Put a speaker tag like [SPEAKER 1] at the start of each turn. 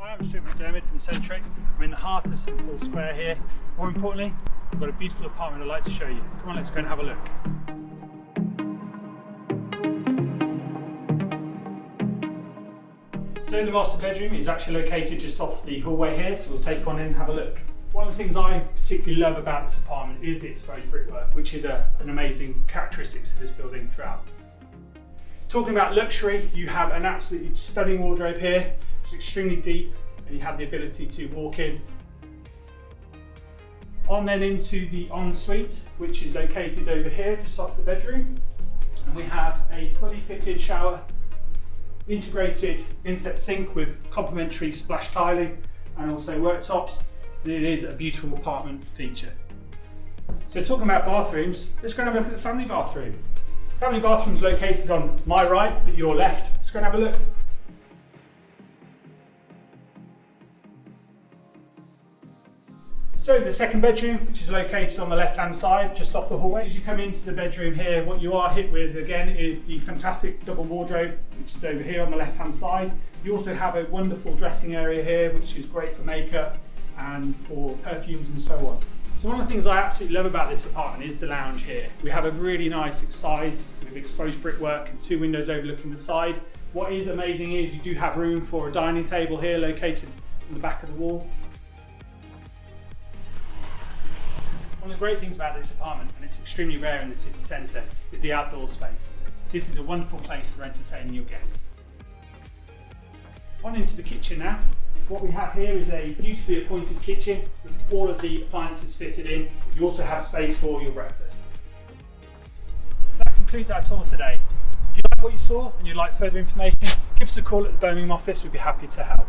[SPEAKER 1] Hi, I'm Stuart McDermott from Centric. I'm in the heart of St Paul's Square here. More importantly, I've got a beautiful apartment I'd like to show you. Come on, let's go and have a look. So the master bedroom is actually located just off the hallway here, so we'll take one in and have a look. One of the things I particularly love about this apartment is the exposed brickwork, which is an amazing characteristic of this building throughout. Talking about luxury, you have an absolutely stunning wardrobe here. It's extremely deep and you have the ability to walk in. On then into the ensuite, which is located over here just off the bedroom. And we have a fully fitted shower, integrated inset sink with complementary splash tiling and also worktops. And it is a beautiful apartment feature. So talking about bathrooms, let's go and have a look at the family bathroom. The family bathroom is located on my right, but your left. Let's go and have a look. So the second bedroom, which is located on the left hand side, just off the hallway. As you come into the bedroom here, what you are hit with again is the fantastic double wardrobe, which is over here on the left hand side. You also have a wonderful dressing area here, which is great for makeup and for perfumes and so on. So one of the things I absolutely love about this apartment is the lounge here. We have a really nice size with exposed brickwork and two windows overlooking the side. What is amazing is you do have room for a dining table here located on the back of the wall. One of the great things about this apartment, and it's extremely rare in the city centre, is the outdoor space. This is a wonderful place for entertaining your guests. On into the kitchen now. What we have here is a beautifully appointed kitchen with all of the appliances fitted in. You also have space for your breakfast. So that concludes our tour today. If you like what you saw and you'd like further information, give us a call at the Birmingham office, we'd be happy to help.